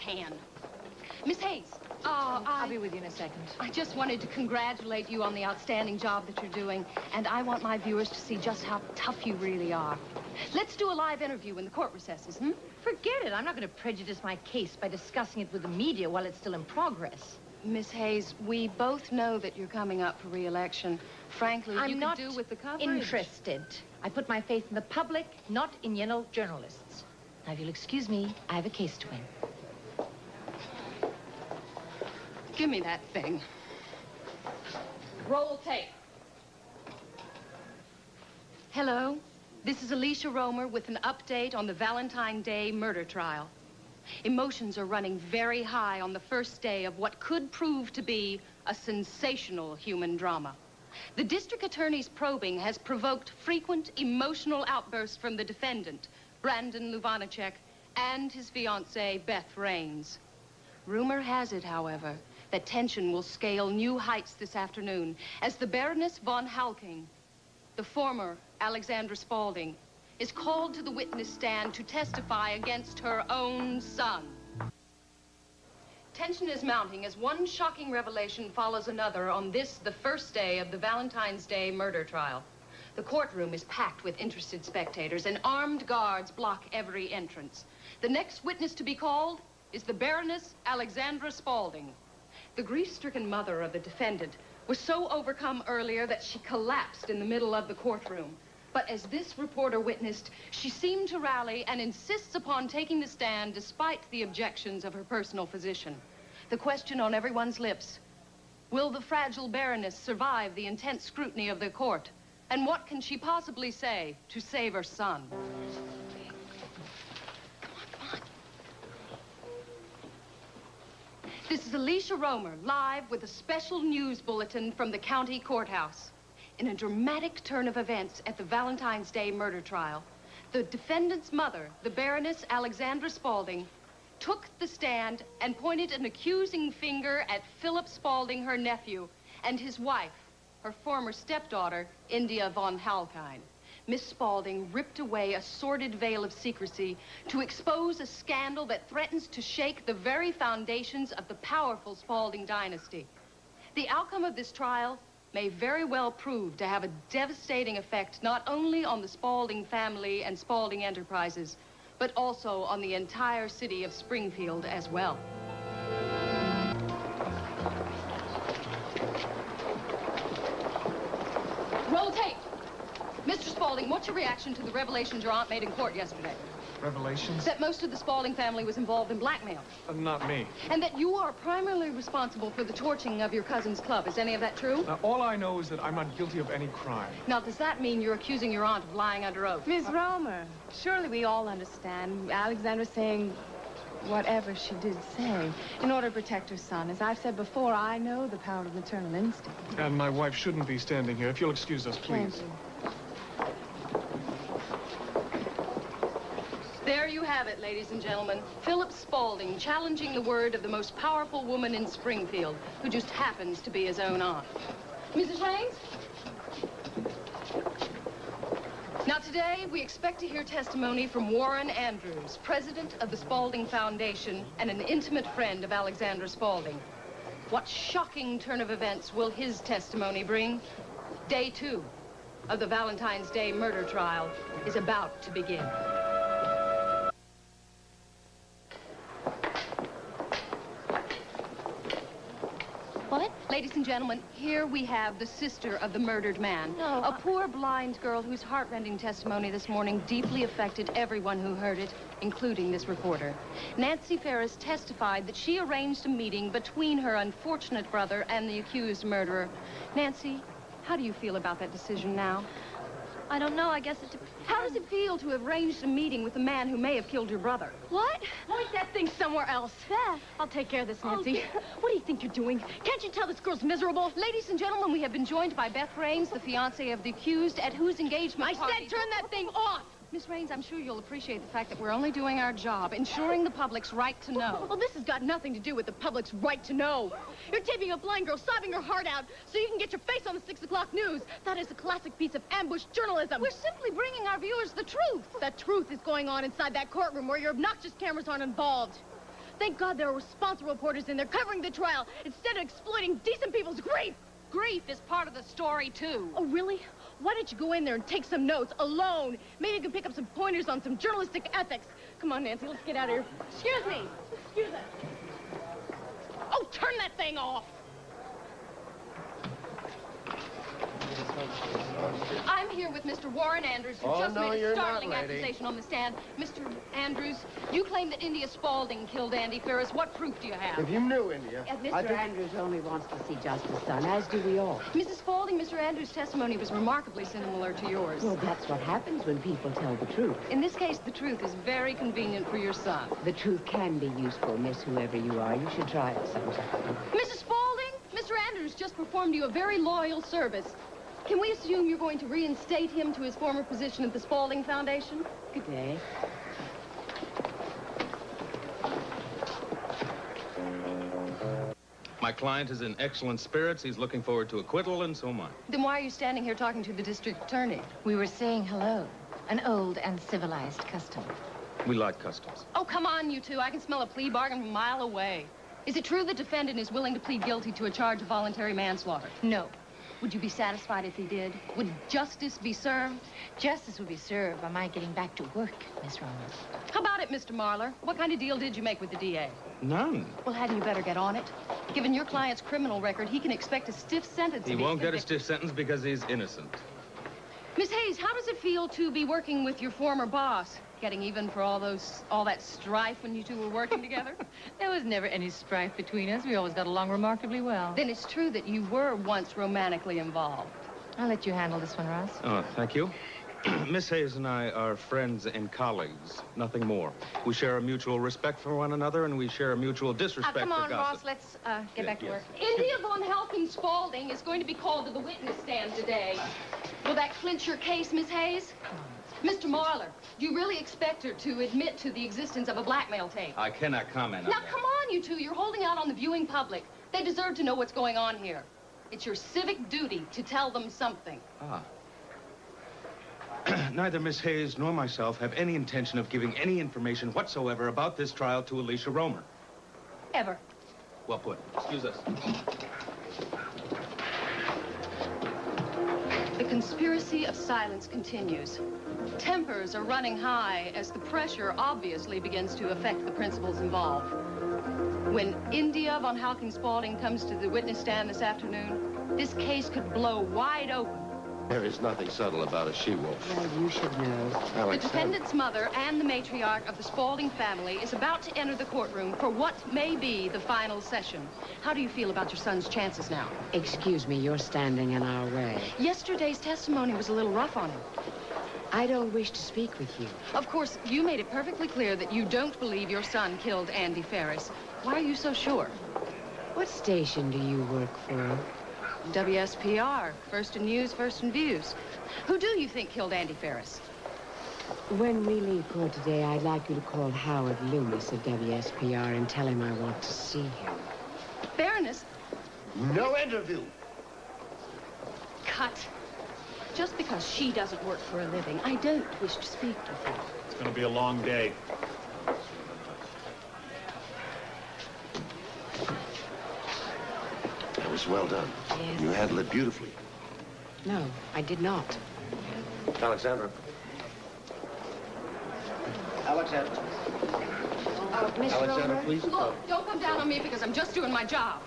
can. Miss Hayes, I'll be with you in a second. I just wanted to congratulate you on the outstanding job that you're doing, and I want my viewers to see just how tough you really are. Let's do a live interview in the court recesses, hmm? Forget it. I'm not going to prejudice my case by discussing it with the media while it's still in progress. Miss Hayes, we both know that you're coming up for re-election. Frankly, I'm not do with the coverage. interested. I put my faith in the public, not in journalists. Now, if you'll excuse me, I have a case to win. Give me that thing. Roll tape. Hello, this is Alicia Romer with an update on the Valentine's Day murder trial. Emotions are running very high on the first day of what could prove to be a sensational human drama. The district attorney's probing has provoked frequent emotional outbursts from the defendant, Brandon Luvanacek, and his fiancée, Beth Raines. Rumor has it, however, that tension will scale new heights this afternoon as the Baroness von Halking, the former Alexandra Spaulding, is called to the witness stand to testify against her own son. Tension is mounting as one shocking revelation follows another on this, the first day of the Valentine's Day murder trial. The courtroom is packed with interested spectators, and armed guards block every entrance. The next witness to be called is the Baroness Alexandra Spaulding. The grief-stricken mother of the defendant was so overcome earlier that she collapsed in the middle of the courtroom. But as this reporter witnessed, she seemed to rally and insists upon taking the stand despite the objections of her personal physician. The question on everyone's lips: will the fragile Baroness survive the intense scrutiny of the court? And what can she possibly say to save her son? Come on. This is Alicia Romer, live with a special news bulletin from the county courthouse. In a dramatic turn of events at the Valentine's Day murder trial, the defendant's mother, the Baroness Alexandra Spaulding, took the stand and pointed an accusing finger at Philip Spaulding, her nephew, and his wife, her former stepdaughter, India von Halkine. Miss Spaulding ripped away a sordid veil of secrecy to expose a scandal that threatens to shake the very foundations of the powerful Spaulding dynasty. The outcome of this trial may very well prove to have a devastating effect not only on the Spaulding family and Spaulding Enterprises, but also on the entire city of Springfield as well. Roll tape. Mr. Spaulding, what's your reaction to the revelations your aunt made in court yesterday? Revelations? That most of the Spaulding family was involved in blackmail. Not me. And that you are primarily responsible for the torching of your cousin's club. Is any of that true? Now, all I know is that I'm not guilty of any crime. Now, does that mean you're accusing your aunt of lying under oath? Miss Romer, surely we all understand Alexandra's saying whatever she did say in order to protect her son. As I've said before, I know the power of maternal instinct. And my wife shouldn't be standing here. If you'll excuse us, please. Thank you. There you have it, ladies and gentlemen. Philip Spaulding challenging the word of the most powerful woman in Springfield, who just happens to be his own aunt. Mrs. Raines? Now today, we expect to hear testimony from Warren Andrews, president of the Spaulding Foundation and an intimate friend of Alexandra Spaulding. What shocking turn of events will his testimony bring? Day 2 of the Valentine's Day murder trial is about to begin. What? Ladies and gentlemen, here we have the sister of the murdered man. No, A poor blind girl whose heartrending testimony this morning deeply affected everyone who heard it, including this reporter. Nancy Ferris testified that she arranged a meeting between her unfortunate brother and the accused murderer. Nancy, how do you feel about that decision now? I don't know. I guess it depends. How does it feel to have arranged a meeting with the man who may have killed your brother? What? Point that thing somewhere else. Beth. I'll take care of this, Nancy. Oh, what do you think you're doing? Can't you tell this girl's miserable? Ladies and gentlemen, we have been joined by Beth Raines, the fiancée of the accused, at whose engagement I said turn that thing off! Miss Raines, I'm sure you'll appreciate the fact that we're only doing our job, ensuring the public's right to know. Well, this has got nothing to do with the public's right to know. You're taping a blind girl sobbing her heart out so you can get your face on the 6 o'clock news. That is a classic piece of ambush journalism. We're simply bringing our viewers the truth. The truth is going on inside that courtroom where your obnoxious cameras aren't involved. Thank God there are responsible reporters in there covering the trial instead of exploiting decent people's grief. Grief is part of the story, too. Oh, really? Why don't you go in there and take some notes alone? Maybe you can pick up some pointers on some journalistic ethics. Come on, Nancy, let's get out of here. Excuse me. Excuse us. Oh, turn that thing off. I'm here with Mr. Warren Andrews, who just made a startling accusation on the stand. Mr. Andrews, you claim that India Spaulding killed Andy Ferris. What proof do you have? If you knew India, Mr. Andrews only wants to see justice done, as do we all. Mrs. Spaulding, Mr. Andrews' testimony was remarkably similar to yours. Well, that's what happens when people tell the truth. In this case, the truth is very convenient for your son. The truth can be useful, miss, whoever you are. You should try it sometime. Mrs. Spaulding, Mr. Andrews just performed you a very loyal service. Can we assume you're going to reinstate him to his former position at the Spaulding Foundation? Good day. My client is in excellent spirits. He's looking forward to acquittal, and so am I. Then why are you standing here talking to the district attorney? We were saying hello. An old and civilized custom. We like customs. Oh, come on, you two. I can smell a plea bargain from a mile away. Is it true the defendant is willing to plead guilty to a charge of voluntary manslaughter? No. Would you be satisfied if he did? Would justice be served? Justice would be served by my getting back to work, Miss Romer. How about it, Mr. Marlar? What kind of deal did you make with the DA? None. Well, hadn't you better get on it? Given your client's criminal record, he can expect a stiff sentence. He won't get a stiff sentence because he's innocent. Miss Hayes, how does it feel to be working with your former boss? Getting even for all that strife when you two were working together? There was never any strife between us. We always got along remarkably well. Then it's true that you were once romantically involved. I'll let you handle this one, Ross. Oh, thank you. Miss Hayes and I are friends and colleagues, nothing more. We share a mutual respect for one another, and we share a mutual disrespect come for on, gossip. Ross. Let's get back to work. India von Helken Spaulding is going to be called to the witness stand today. Will that clinch your case, Miss Hayes? Mr. Marlar, do you really expect her to admit to the existence of a blackmail tape? I cannot comment on Now, that. come on, you two. You're holding out on the viewing public. They deserve to know what's going on here. It's your civic duty to tell them something. Ah. Neither Miss Hayes nor myself have any intention of giving any information whatsoever about this trial to Alicia Romer. Ever. Well put. Excuse us. The conspiracy of silence continues. Tempers are running high as the pressure obviously begins to affect the principals involved. When India von Helken Spaulding comes to the witness stand this afternoon, this case could blow wide open. there is nothing subtle about a she-wolf. Well, you should know. The Alex, defendant's mother and the matriarch of the Spaulding family is about to enter the courtroom for what may be the final session. How do you feel about your son's chances now? Excuse me, you're standing in our way. Yesterday's testimony was a little rough on him. I don't wish to speak with you. Of course, you made it perfectly clear that you don't believe your son killed Andy Ferris. Why are you so sure? What station do you work for? WSPR, first in news, first in views. Who do you think killed Andy Ferris? When we leave court today, I'd like you to call Howard Loomis of WSPR and tell him I want to see him. Baroness, no interview. cut. Just because she doesn't work for a living, I don't wish to speak with her. It's going to be a long day. That was well done. Yes. You handled it beautifully. No, I did not. Alexandra. Alexandra. Miss Alexandra, Romer? please. Look, don't come down on me because I'm just doing my job.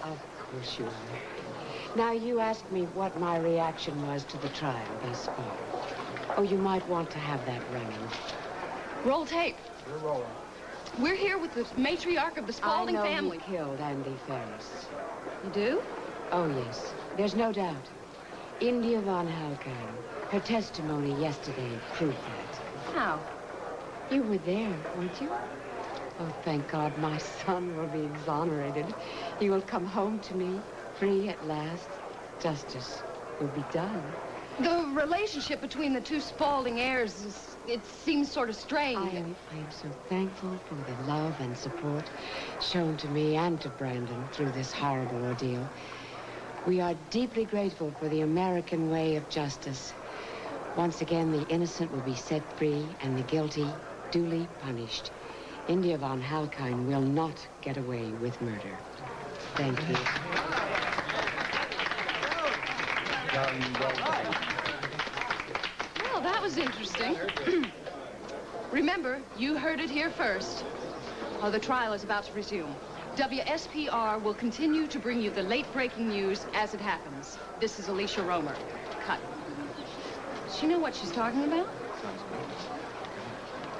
Of course you are. Now, you asked me what my reaction was to the trial thus far. Oh, you might want to have that running. Roll tape. We're rolling. We're here with the matriarch of the Spaulding I know family. who killed Andy Ferris. You do? Oh, yes. There's no doubt. India von Helken. Her testimony yesterday proved that. How? You were there, weren't you? Oh, thank God my son will be exonerated. He will come home to me, free at last. Justice will be done. The relationship between the two Spaulding heirs it seems sort of strained. I am so thankful for the love and support shown to me and to Brandon through this horrible ordeal. We are deeply grateful for the American way of justice. Once again, the innocent will be set free and the guilty duly punished. India von Halkine will not get away with murder. Thank you. Well, that was interesting. Remember, you heard it here first. Oh, the trial is about to resume. WSPR will continue to bring you the late-breaking news as it happens. This is Alicia Romer. Cut. Does she know what she's talking about?